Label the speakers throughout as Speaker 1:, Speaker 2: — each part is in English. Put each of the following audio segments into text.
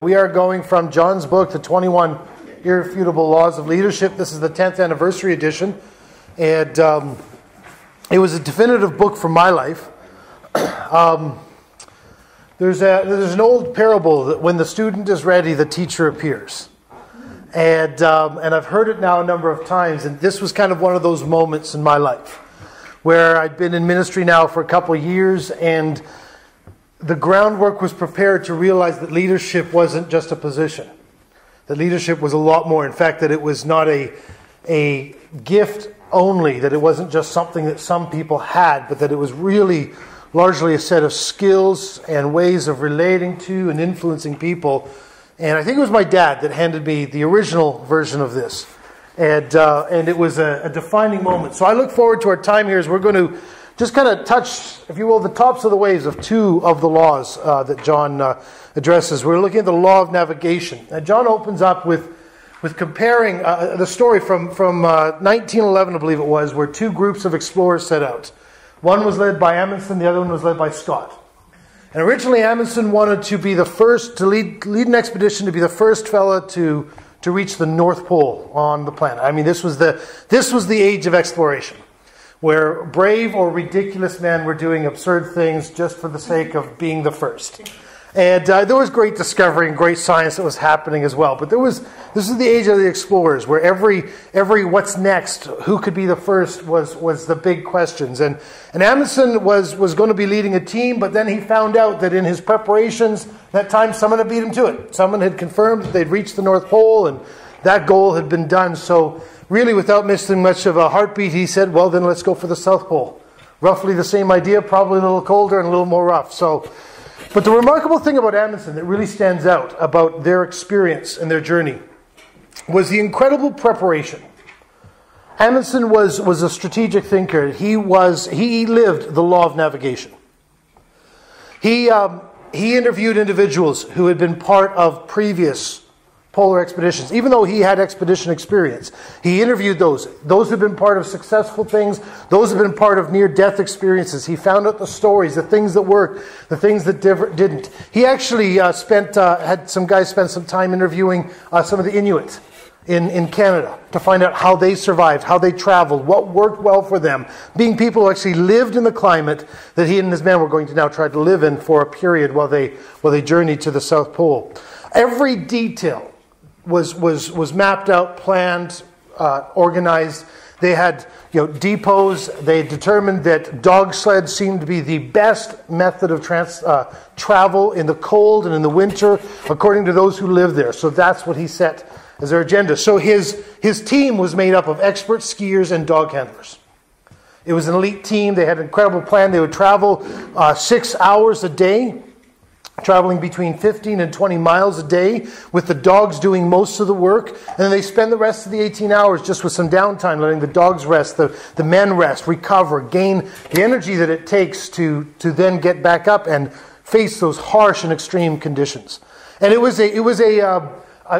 Speaker 1: We are going from John's book, The 21 Irrefutable Laws of Leadership. This is the 10th anniversary edition. And it was a definitive book for my life. There's an old parable that when the student is ready, the teacher appears. And I've heard it now a number of times. And this was kind of one of those moments in my life where I'd been in ministry now for a couple of years, and the groundwork was prepared to realize that leadership wasn't just a position. That leadership was a lot more. In fact, that it was not a gift only, that it wasn't just something that some people had, but that it was really largely a set of skills and ways of relating to and influencing people. And I think it was my dad that handed me the original version of this. And it was a defining moment. So I look forward to our time here as we're going to just kind of touch, if you will, the tops of the waves of two of the laws that John addresses. We're looking at the law of navigation. Now, John opens up with comparing the story from 1911, I believe it was, where two groups of explorers set out. One was led by Amundsen, the other one was led by Scott. And originally Amundsen wanted to be the first, to lead an expedition to be the first fella to reach the North Pole on the planet. I mean, this was the age of exploration, where brave or ridiculous men were doing absurd things just for the sake of being the first. And there was great discovery and great science that was happening as well. But this is the age of the explorers, where every what's next, who could be the first, was the big questions. And Amundsen was going to be leading a team, but then he found out that in his preparations, that time someone had beat him to it. Someone had confirmed that they'd reached the North Pole, and that goal had been done. So really, without missing much of a heartbeat, he said, well, then let's go for the South Pole. Roughly the same idea, probably a little colder and a little more rough. But the remarkable thing about Amundsen that really stands out about their experience and their journey was the incredible preparation. Amundsen was a strategic thinker. He lived the law of navigation. He interviewed individuals who had been part of previous polar expeditions. Even though he had expedition experience, he interviewed those who've been part of successful things, those who've been part of near-death experiences. He found out the stories, the things that worked, the things that didn't. He actually had some guys spend some time interviewing some of the Inuit in Canada to find out how they survived, how they traveled, what worked well for them, being people who actually lived in the climate that he and his men were going to now try to live in for a period while they journeyed to the South Pole. Every detail was mapped out, planned, organized. They had depots. They determined that dog sleds seemed to be the best method of travel in the cold and in the winter, according to those who lived there. So that's what he set as their agenda. So his team was made up of expert skiers and dog handlers. It was an elite team. They had an incredible plan. They would travel 6 hours a day, traveling between 15 and 20 miles a day, with the dogs doing most of the work. And then they spend the rest of the 18 hours just with some downtime, letting the dogs rest, the men rest, recover, gain the energy that it takes to then get back up and face those harsh and extreme conditions. And it was an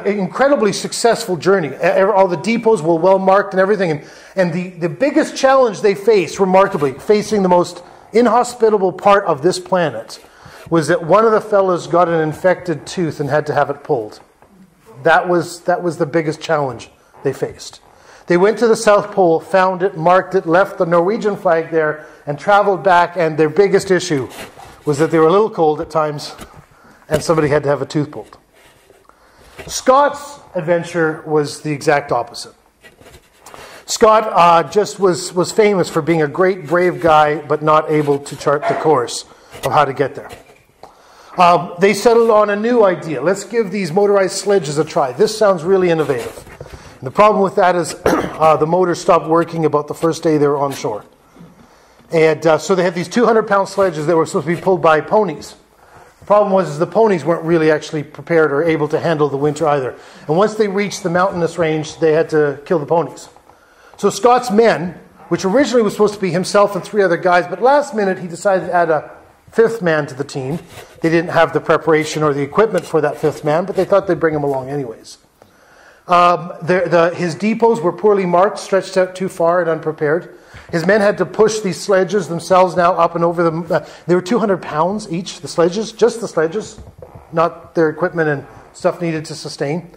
Speaker 1: incredibly successful journey. All the depots were well marked and everything. And the biggest challenge they faced, remarkably, facing the most inhospitable part of this planet, was that one of the fellows got an infected tooth and had to have it pulled. That was the biggest challenge they faced. They went to the South Pole, found it, marked it, left the Norwegian flag there, and traveled back, and their biggest issue was that they were a little cold at times, and somebody had to have a tooth pulled. Scott's adventure was the exact opposite. Scott just was famous for being a great, brave guy, but not able to chart the course of how to get there. They settled on a new idea. Let's give these motorized sledges a try. This sounds really innovative. And the problem with that is the motor stopped working about the first day they were on shore. And so they had these 200-pound sledges that were supposed to be pulled by ponies. The problem was the ponies weren't really actually prepared or able to handle the winter either. And once they reached the mountainous range, they had to kill the ponies. So Scott's men, which originally was supposed to be himself and 3 other guys, but last minute he decided to add a 5th man to the team. They didn't have the preparation or the equipment for that 5th man, but they thought they'd bring him along anyways. His depots were poorly marked, stretched out too far and unprepared. His men had to push these sledges themselves now up and over them. They were 200 pounds each, the sledges, just the sledges, not their equipment and stuff needed to sustain.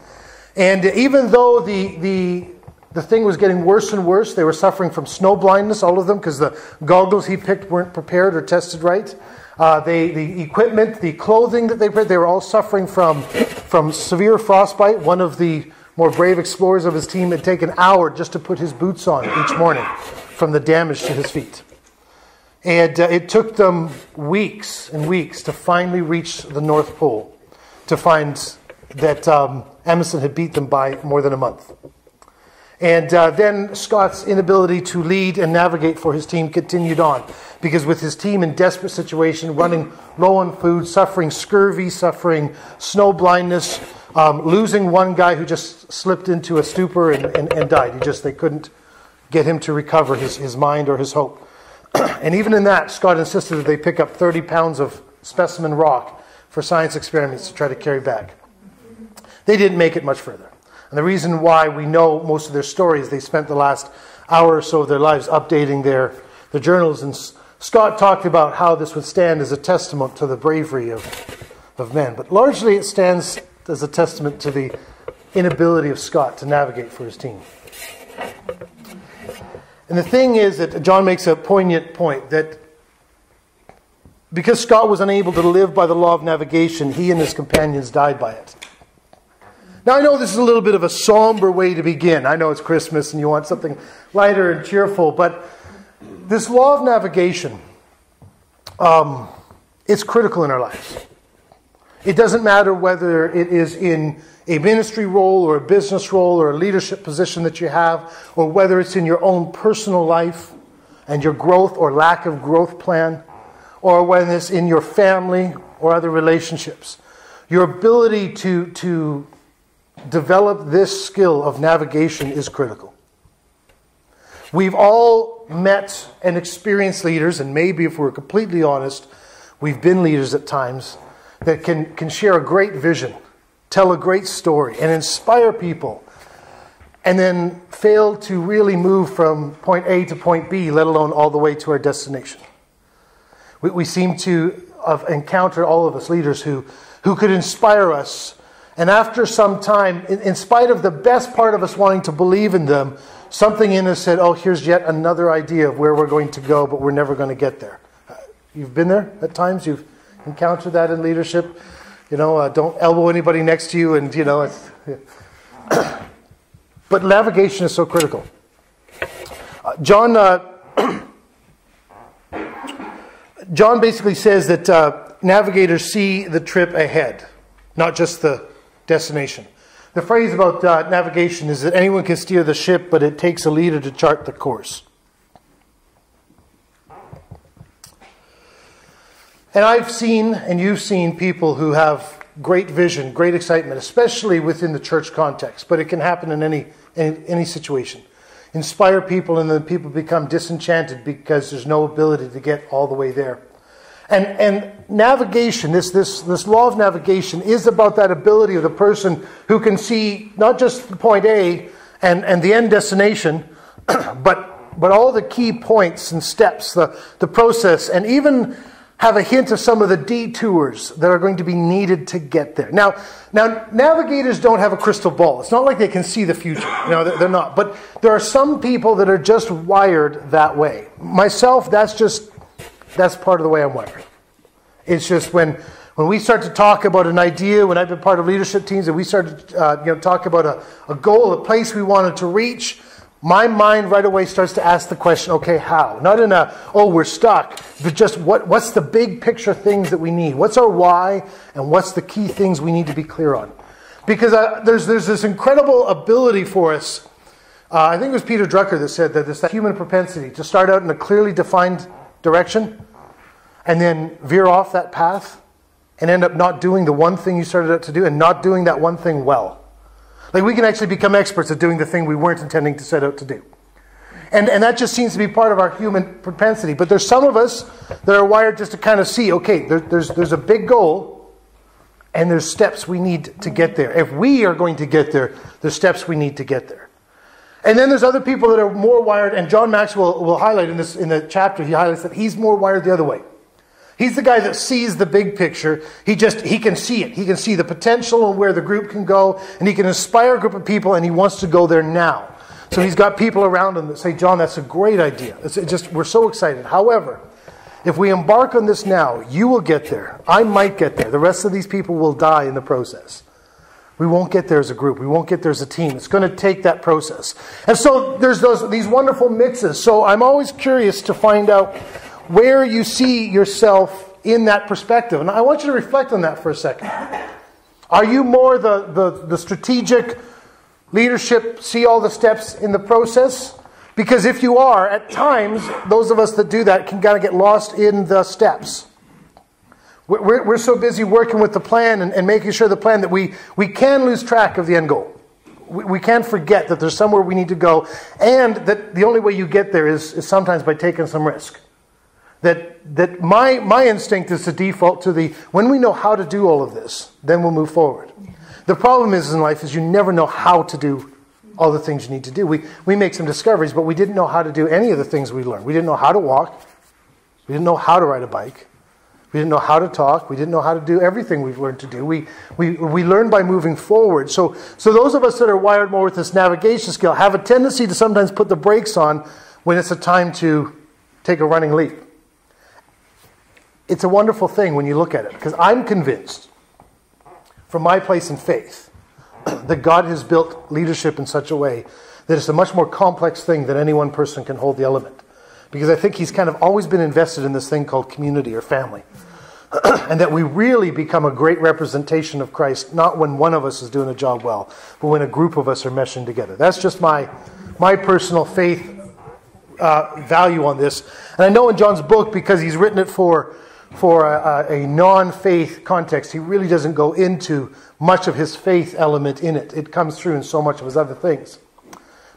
Speaker 1: And even though the thing was getting worse and worse, they were suffering from snow blindness, all of them, because the goggles he picked weren't prepared or tested right. The equipment, the clothing that they prepared, they were all suffering from severe frostbite. One of the more brave explorers of his team had taken an hour just to put his boots on each morning from the damage to his feet. And it took them weeks and weeks to finally reach the North Pole, to find that Emerson had beat them by more than a month. And then Scott's inability to lead and navigate for his team continued on, because with his team in desperate situation, running low on food, suffering scurvy, suffering snow blindness, losing one guy who just slipped into a stupor and died. They couldn't get him to recover his mind or his hope. And even in that, Scott insisted that they pick up 30 pounds of specimen rock for science experiments to try to carry back. They didn't make it much further. And the reason why we know most of their stories, they spent the last hour or so of their lives updating their journals. And Scott talked about how this would stand as a testament to the bravery of men. But largely it stands as a testament to the inability of Scott to navigate for his team. And the thing is that John makes a poignant point that because Scott was unable to live by the law of navigation, he and his companions died by it. Now, I know this is a little bit of a somber way to begin. I know it's Christmas and you want something lighter and cheerful, but this law of navigation is critical in our lives. It doesn't matter whether it is in a ministry role or a business role or a leadership position that you have, or whether it's in your own personal life and your growth or lack of growth plan, or whether it's in your family or other relationships. Your ability to develop this skill of navigation is critical. We've all met and experienced leaders, and maybe if we're completely honest, we've been leaders at times, that can share a great vision, tell a great story, and inspire people, and then fail to really move from point A to point B, let alone all the way to our destination. We seem to have encountered, all of us leaders, who could inspire us, and after some time, in spite of the best part of us wanting to believe in them, something in us said, oh, here's yet another idea of where we're going to go, but we're never going to get there. You've been there at times? You've encountered that in leadership? Don't elbow anybody next to you, and, it's... But navigation is so critical. John basically says that navigators see the trip ahead, not just the destination. The phrase about navigation is that anyone can steer the ship, but it takes a leader to chart the course. And I've seen, and you've seen, people who have great vision, great excitement, especially within the church context, but it can happen in any situation. Inspire people, and then people become disenchanted because there's no ability to get all the way there. And navigation, this law of navigation is about that ability of the person who can see not just the point A and the end destination, but all the key points and steps, the process, and even have a hint of some of the detours that are going to be needed to get there. Now, navigators don't have a crystal ball. It's not like they can see the future. They're not. But there are some people that are just wired that way. Myself, that's part of the way I'm wired. It's just when we start to talk about an idea, when I've been part of leadership teams, and we start to talk about a goal, a place we wanted to reach, my mind right away starts to ask the question, okay, how? Not in we're stuck, but just what's the big picture things that we need? What's our why, and what's the key things we need to be clear on? Because there's this incredible ability for us. I think it was Peter Drucker that said that it's that human propensity to start out in a clearly defined direction and then veer off that path and end up not doing the one thing you started out to do and not doing that one thing well. Like, we can actually become experts at doing the thing we weren't intending to set out to do. And that just seems to be part of our human propensity. But there's some of us that are wired just to kind of see, okay, there's a big goal and there's steps we need to get there. If we are going to get there, there's steps we need to get there. And then there's other people that are more wired, and John Maxwell will highlight in the chapter, he highlights that he's more wired the other way. He's the guy that sees the big picture. He can see it. He can see the potential and where the group can go, and he can inspire a group of people, and he wants to go there now. So he's got people around him that say, John, that's a great idea. We're so excited. However, if we embark on this now, you will get there. I might get there. The rest of these people will die in the process. We won't get there as a group. We won't get there as a team. It's going to take that process. And so there's these wonderful mixes. So I'm always curious to find out where you see yourself in that perspective. And I want you to reflect on that for a second. Are you more the strategic leadership, see all the steps in the process? Because if you are, at times, those of us that do that can kind of get lost in the steps. We're so busy working with the plan and making sure the plan that we can lose track of the end goal. We can't forget that there's somewhere we need to go, and that the only way you get there is sometimes by taking some risk. That my instinct is to default to when we know how to do all of this, then we'll move forward. The problem is in life is you never know how to do all the things you need to do. We make some discoveries, but we didn't know how to do any of the things we learned. We didn't know how to walk. We didn't know how to ride a bike. We didn't know how to talk. We didn't know how to do everything we've learned to do. We learn by moving forward. So those of us that are wired more with this navigation skill have a tendency to sometimes put the brakes on when it's a time to take a running leap. It's a wonderful thing when you look at it, because I'm convinced, from my place in faith, that God has built leadership in such a way that it's a much more complex thing than any one person can hold the element. Because I think he's kind of always been invested in this thing called community or family. And that we really become a great representation of Christ, not when one of us is doing a job well, but when a group of us are meshing together. That's just my personal faith value on this. And I know in John's book, because he's written it for a non-faith context, he really doesn't go into much of his faith element in it. It comes through in so much of his other things.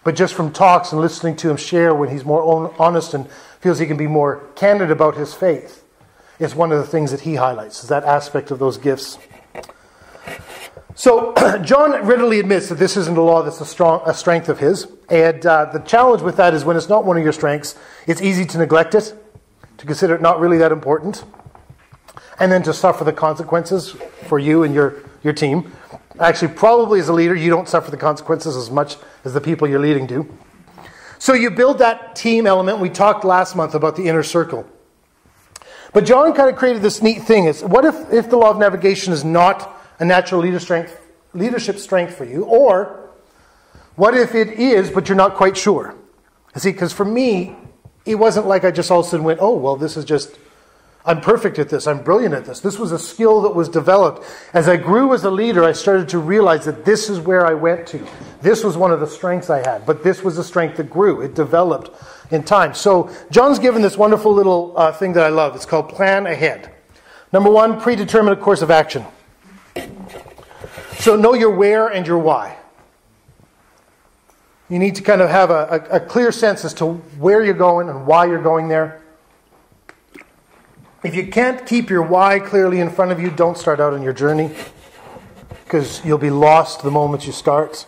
Speaker 1: But just from talks and listening to him share when he's more honest and feels he can be more candid about his faith, is one of the things that he highlights, is that aspect of those gifts. So John readily admits that this isn't a law that's a strength of his. And the challenge with that is when it's not one of your strengths, it's easy to neglect it, to consider it not really that important, and then to suffer the consequences for you and your team. Actually, probably as a leader, you don't suffer the consequences as much as the people you're leading do. So you build that team element. We talked last month about the inner circle. But John kind of created this neat thing. What if the law of navigation is not a natural leadership strength for you? Or what if it is, but you're not quite sure? See, because for me, it wasn't like I just all of a sudden went, oh, well, this is just... I'm perfect at this. I'm brilliant at this. This was a skill that was developed. As I grew as a leader, I started to realize that this is where I went to. This was one of the strengths I had, but this was a strength that grew. It developed in time. So John's given this wonderful little thing that I love. It's called plan ahead. Number one, predetermine a course of action. So know your where and your why. You need to kind of have a clear sense as to where you're going and why you're going there. If you can't keep your why clearly in front of you, don't start out on your journey, because you'll be lost the moment you start.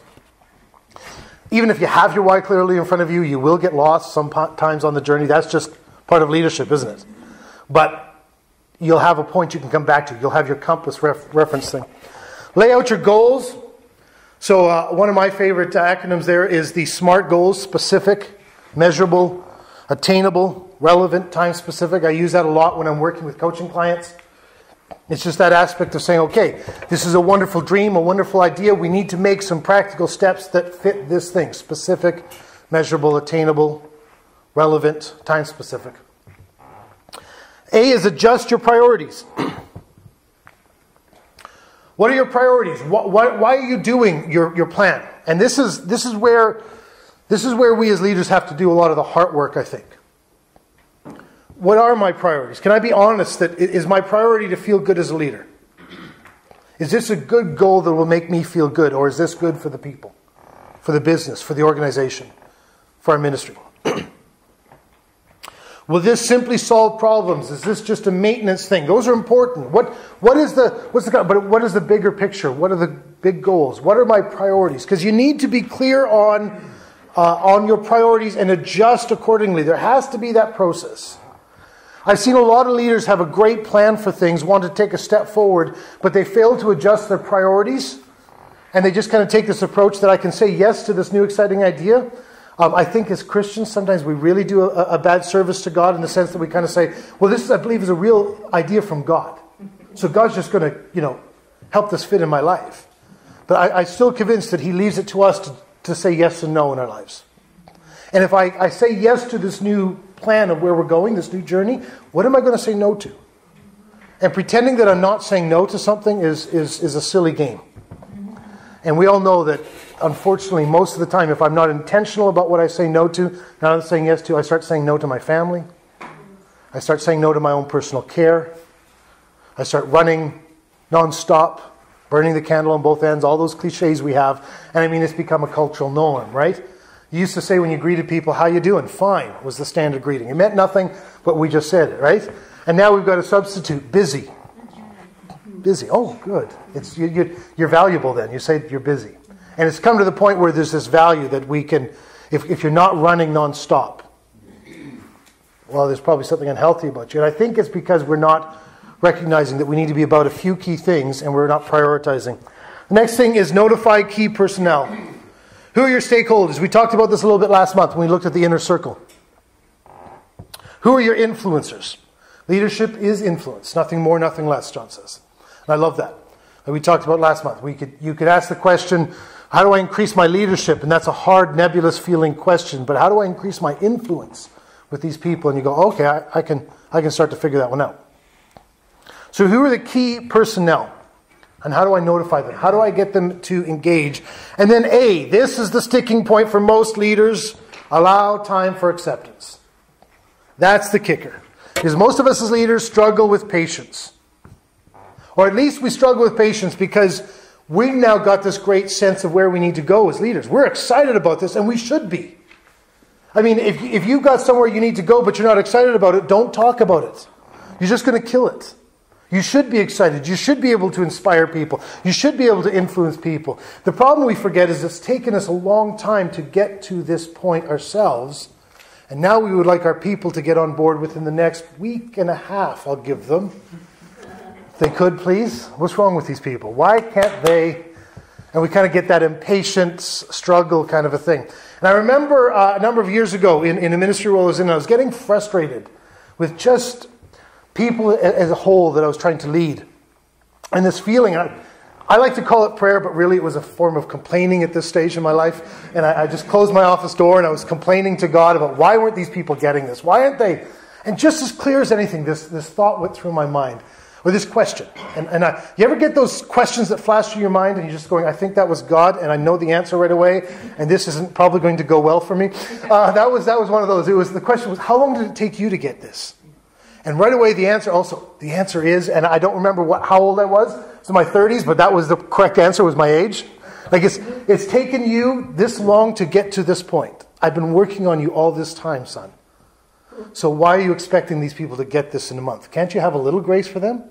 Speaker 1: Even if you have your why clearly in front of you, you will get lost sometimes on the journey. That's just part of leadership, isn't it? But you'll have a point you can come back to. You'll have your compass reference thing. Lay out your goals. So one of my favorite acronyms there is the SMART goals: specific, measurable, attainable, relevant, time specific. I use that a lot when I'm working with coaching clients. It's just that aspect of saying, okay, this is a wonderful dream, a wonderful idea. We need to make some practical steps that fit this thing: specific, measurable, attainable, relevant, time specific. A is adjust your priorities. What are your priorities? Why are you doing your plan? And this is where we as leaders have to do a lot of the heart work, I think. What are my priorities? Can I be honest that is my priority to feel good as a leader? Is this a good goal that will make me feel good, or is this good for the people, for the business, for the organization, for our ministry? Will this simply solve problems? Is this just a maintenance thing? Those are important. What is the bigger picture? What are the big goals? What are my priorities? Because you need to be clear on your priorities and adjust accordingly. There has to be that process. I've seen a lot of leaders have a great plan for things, want to take a step forward, but they fail to adjust their priorities, and they just kind of take this approach that I can say yes to this new exciting idea. I think as Christians, sometimes we really do a bad service to God in the sense that we kind of say, well, this, I believe, is a real idea from God. So God's just going to, help this fit in my life. But I'm still convinced that He leaves it to us to say yes and no in our lives. And if I say yes to this new plan of where we're going, this new journey, what am I going to say no to? And pretending that I'm not saying no to something is a silly game. And we all know that, unfortunately, most of the time, if I'm not intentional about what I say no to, not I'm saying yes to, I start saying no to my family. I start saying no to my own personal care. I start running nonstop, burning the candle on both ends, all those cliches we have. And I mean, it's become a cultural norm, right? You used to say when you greeted people, how you doing? Fine was the standard greeting. It meant nothing, but we just said it, right? And now we've got a substitute, busy. Busy. Oh, good. It's you're valuable then. You say you're busy. And it's come to the point where there's this value that we can, if you're not running nonstop, well, there's probably something unhealthy about you. And I think it's because we're not recognizing that we need to be about a few key things and we're not prioritizing. The next thing is notify key personnel. Who are your stakeholders? We talked about this a little bit last month when we looked at the inner circle. Who are your influencers? Leadership is influence. Nothing more, nothing less, John says. And I love that. Like we talked about last month. You could ask the question, how do I increase my leadership? And that's a hard, nebulous feeling question. But how do I increase my influence with these people? And you go, okay, I can start to figure that one out. So who are the key personnel? And how do I notify them? How do I get them to engage? And then A, this is the sticking point for most leaders, allow time for acceptance. That's the kicker. Because most of us as leaders struggle with patience. Or at least we struggle with patience because we've now got this great sense of where we need to go as leaders. We're excited about this, and we should be. I mean, if you've got somewhere you need to go but you're not excited about it, don't talk about it. You're just going to kill it. You should be excited. You should be able to inspire people. You should be able to influence people. The problem we forget is it's taken us a long time to get to this point ourselves. And now we would like our people to get on board within the next week and a half, I'll give them. If they could, please. What's wrong with these people? Why can't they? And we kind of get that impatient struggle kind of a thing. And I remember a number of years ago in a ministry role I was in, I was getting frustrated with just people as a whole that I was trying to lead. And this feeling, I like to call it prayer, but really it was a form of complaining at this stage in my life. And I just closed my office door and I was complaining to God about why weren't these people getting this? Why aren't they? And just as clear as anything, this thought went through my mind. Or this question. And you ever get those questions that flash through your mind and you're just going, I think that was God and I know the answer right away and this isn't probably going to go well for me? That was one of those. The question was, how long did it take you to get this? And right away the answer is, and I don't remember how old I was. It was in my 30s, but that was the correct answer, was my age. Like it's taken you this long to get to this point. I've been working on you all this time, son. So why are you expecting these people to get this in a month? Can't you have a little grace for them?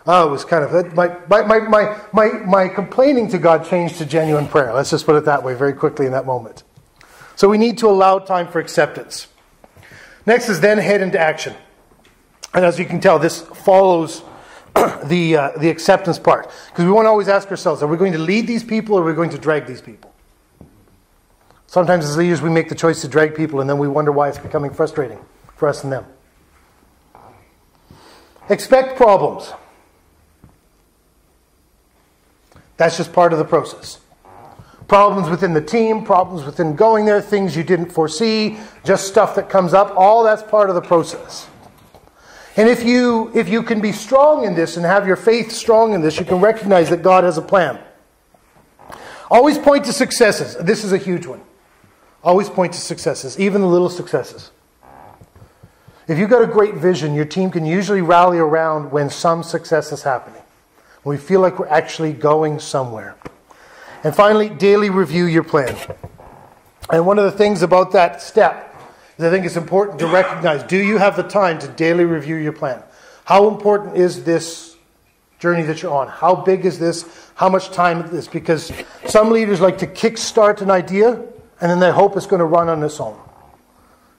Speaker 1: Oh, it was kind of my complaining to God changed to genuine prayer. Let's just put it that way very quickly in that moment. So we need to allow time for acceptance. Next is then head into action. And as you can tell, this follows the acceptance part. Because we want to always ask ourselves, are we going to lead these people or are we going to drag these people? Sometimes as leaders we make the choice to drag people and then we wonder why it's becoming frustrating for us and them. Expect problems. That's just part of the process. Problems within the team, problems within going there, things you didn't foresee, just stuff that comes up, all that's part of the process. And if you can be strong in this and have your faith strong in this, you can recognize that God has a plan. Always point to successes. This is a huge one. Always point to successes, even the little successes. If you've got a great vision, your team can usually rally around when some success is happening. When we feel like we're actually going somewhere. And finally, daily review your plan. And one of the things about that step is I think it's important to recognize, do you have the time to daily review your plan? How important is this journey that you're on? How big is this? How much time is this? Because some leaders like to kickstart an idea and then they hope it's going to run on its own.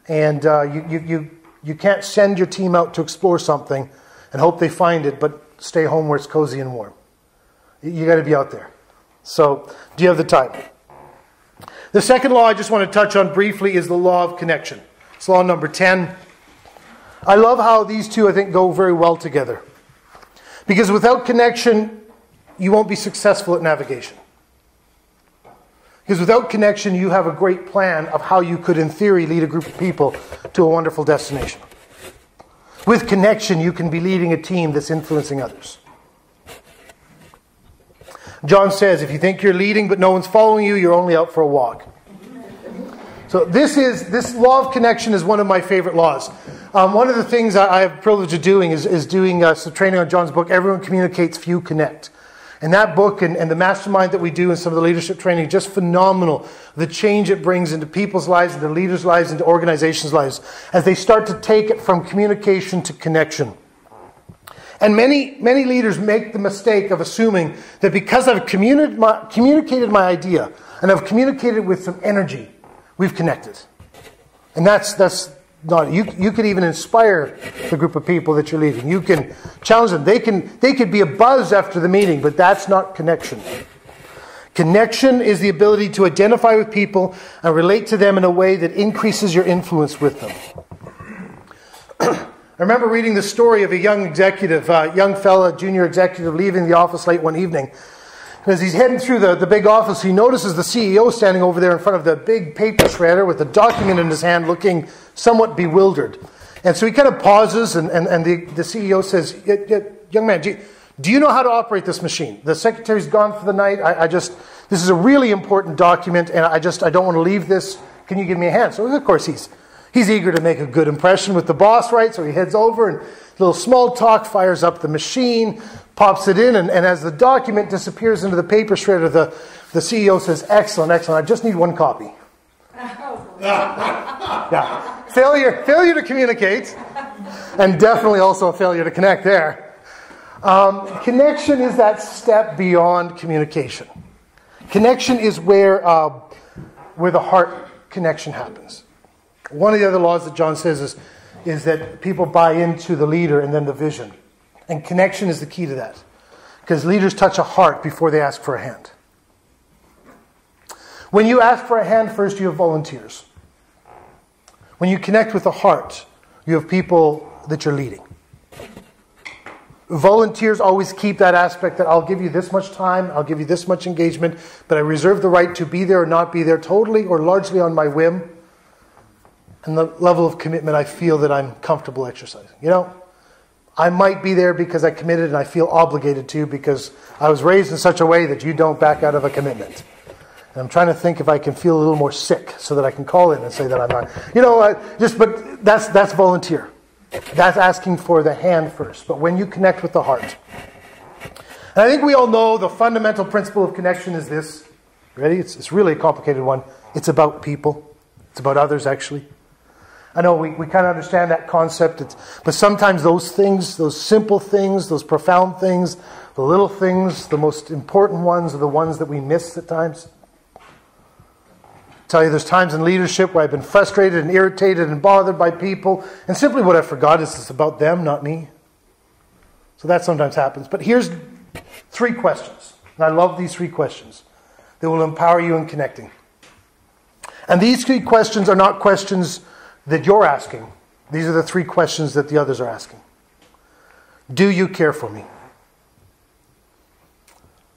Speaker 1: And you You can't send your team out to explore something and hope they find it, but stay home where it's cozy and warm. You got to be out there. So, do you have the time? The second law I just want to touch on briefly is the law of connection. It's law number 10. I love how these two, I think, go very well together. Because without connection, you won't be successful at navigation. Because without connection, you have a great plan of how you could, in theory, lead a group of people to a wonderful destination. With connection, you can be leading a team that's influencing others. John says, if you think you're leading but no one's following you, you're only out for a walk. So this law of connection is one of my favorite laws. One of the things I have the privilege of doing is doing some training on John's book, Everyone Communicates, Few Connect. And that book and the mastermind that we do and some of the leadership training, just phenomenal. The change it brings into people's lives, into leaders' lives, into organizations' lives, as they start to take it from communication to connection. And many leaders make the mistake of assuming that because I've communicated my idea and I've communicated with some energy, we've connected. And that's not, you could even inspire the group of people that you're leading. You can challenge them. They could be abuzz after the meeting, but that's not connection. Connection is the ability to identify with people and relate to them in a way that increases your influence with them. I remember reading the story of a young executive, young fella, junior executive, leaving the office late one evening. As he's heading through the big office, he notices the CEO standing over there in front of the big paper shredder with a document in his hand, looking somewhat bewildered. And so he kind of pauses, and the CEO says, young man, do you know how to operate this machine? The secretary's gone for the night. This is a really important document, and I don't want to leave this. Can you give me a hand? So, of course, he's eager to make a good impression with the boss, right? So he heads over, and a little small talk, fires up the machine, pops it in, and as the document disappears into the paper shredder, the CEO says, excellent, I just need one copy. Yeah. Failure to communicate, and definitely also a failure to connect there. Connection is that step beyond communication. Connection is where the heart connection happens. One of the other laws that John says is that people buy into the leader and then the vision. And connection is the key to that. Because leaders touch a heart before they ask for a hand. When you ask for a hand first, you have volunteers. When you connect with the heart, you have people that you're leading. Volunteers always keep that aspect that I'll give you this much time, I'll give you this much engagement, but I reserve the right to be there or not be there totally or largely on my whim. And the level of commitment I feel that I'm comfortable exercising. You know, I might be there because I committed and I feel obligated to because I was raised in such a way that you don't back out of a commitment. And I'm trying to think if I can feel a little more sick so that I can call in and say that I'm not. You know, but that's volunteer. That's asking for the hand first. But when you connect with the heart. And I think we all know the fundamental principle of connection is this. Ready? It's really a complicated one. It's about people. It's about others, actually. I know we kind of understand that concept, but sometimes those things, those simple things, those profound things, the little things, the most important ones are the ones that we miss at times. I tell you, there's times in leadership where I've been frustrated and irritated and bothered by people, and simply what I forgot is it's about them, not me. So that sometimes happens. But here's 3 questions, and I love these 3 questions that will empower you in connecting. And these 3 questions are not questions that you're asking. These are the 3 questions that the others are asking. Do you care for me?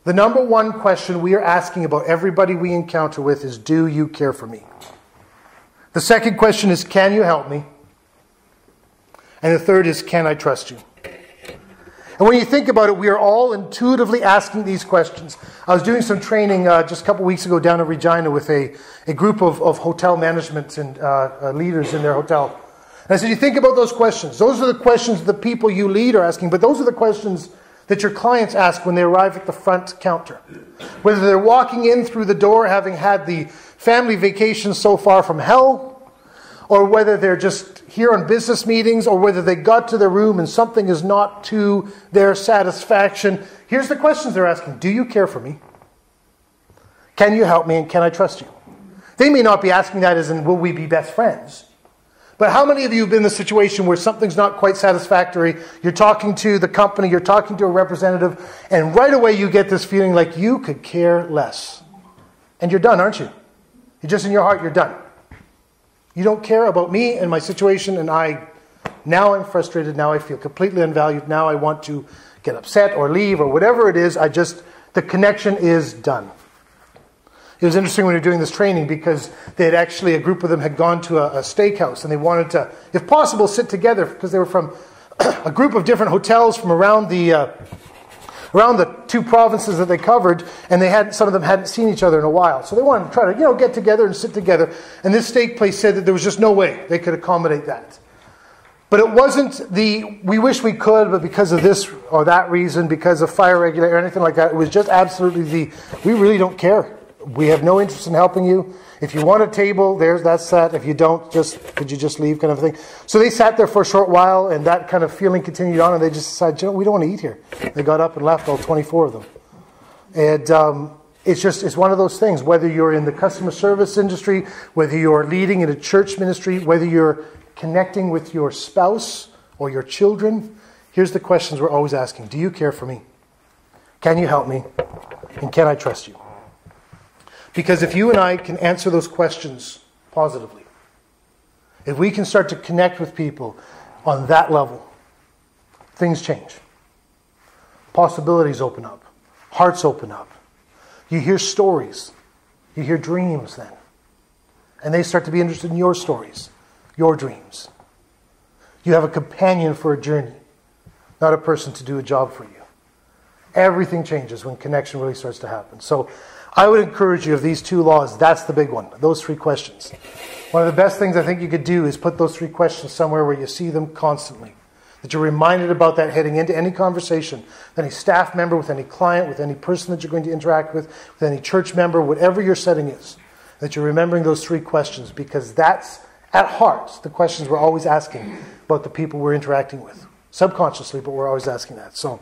Speaker 1: The number 1 question we are asking about everybody we encounter with is, do you care for me? The second question is, can you help me? And the third is, can I trust you? And when you think about it, we are all intuitively asking these questions. I was doing some training just a couple weeks ago down in Regina with a group of hotel management and leaders in their hotel. And I said, you think about those questions. Those are the questions the people you lead are asking, but those are the questions that your clients ask when they arrive at the front counter. Whether they're walking in through the door having had the family vacation so far from hell, or whether they're just here on business meetings, or whether they got to their room and something is not to their satisfaction. Here's the questions they're asking. Do you care for me? Can you help me, and can I trust you? They may not be asking that as in, will we be best friends? But how many of you have been in the situation where something's not quite satisfactory? You're talking to the company, you're talking to a representative, and right away you get this feeling like you could care less. And you're done, aren't you? You're just in your heart, you're done. You don't care about me and my situation, and now I'm frustrated, now I feel completely unvalued, now I want to get upset or leave or whatever it is, the connection is done. It was interesting when we were doing this training because a group of them had gone to a steakhouse and they wanted to, if possible, sit together because they were from a group of different hotels from around the two provinces that they covered, and some of them hadn't seen each other in a while. So they wanted to try to, get together and sit together. And this steak place said that there was just no way they could accommodate that. But it wasn't we wish we could, but because of this or that reason, because of fire regulator or anything like that, it was just absolutely we really don't care. We have no interest in helping you. If you want a table, that's that. If you don't, could you just leave kind of thing. So they sat there for a short while, and that kind of feeling continued on, and they just decided, we don't want to eat here. They got up and left, all 24 of them. And it's one of those things, whether you're in the customer service industry, whether you're leading in a church ministry, whether you're connecting with your spouse or your children, here's the questions we're always asking. Do you care for me? Can you help me? And can I trust you? Because if you and I can answer those questions positively, if we can start to connect with people on that level, things change. Possibilities open up. Hearts open up. You hear stories. You hear dreams then. And they start to be interested in your stories, your dreams. You have a companion for a journey, not a person to do a job for you. Everything changes when connection really starts to happen. So I would encourage you, of these 2 laws, that's the big one, those 3 questions. One of the best things I think you could do is put those 3 questions somewhere where you see them constantly. That you're reminded about that heading into any conversation, with any staff member, with any client, with any person that you're going to interact with any church member, whatever your setting is. That you're remembering those 3 questions, because that's, at heart, the questions we're always asking about the people we're interacting with. Subconsciously, but we're always asking that. So,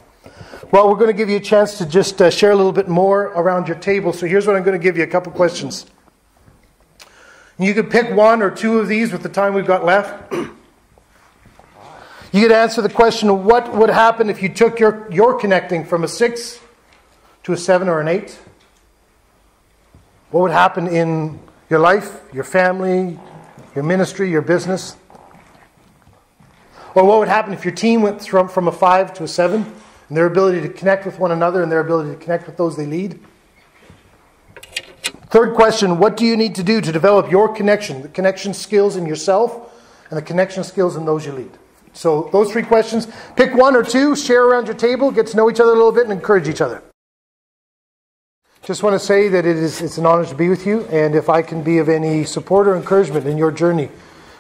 Speaker 1: well, we're going to give you a chance to just share a little bit more around your table. So here's what I'm going to give you, a couple questions. You could pick 1 or 2 of these with the time we've got left. You could answer the question, what would happen if you took your connecting from a 6 to a 7 or an 8? What would happen in your life, your family, your ministry, your business? Or what would happen if your team went from a 5 to a 7? And their ability to connect with one another and their ability to connect with those they lead. 3rd question, what do you need to do to develop your connection? The connection skills in yourself and the connection skills in those you lead. So those 3 questions. Pick 1 or 2, share around your table, get to know each other a little bit and encourage each other. Just want to say that it's an honor to be with you, and if I can be of any support or encouragement in your journey,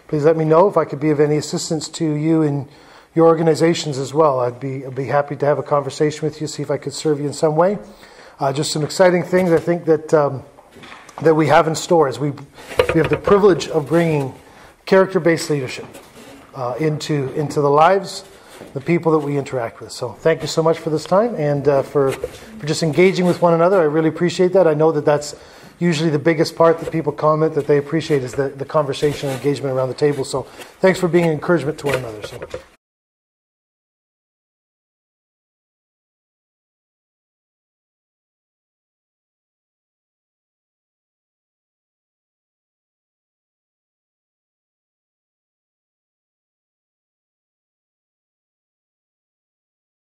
Speaker 1: please let me know. If I could be of any assistance to you in your organizations as well, I'd be happy to have a conversation with you, see if I could serve you in some way. Just some exciting things I think that we have in store as we have the privilege of bringing character-based leadership into the lives, the people that we interact with. So thank you so much for this time and for just engaging with one another. I really appreciate that. I know that that's usually the biggest part that people comment that they appreciate is the conversation and engagement around the table. So thanks for being an encouragement to one another. So.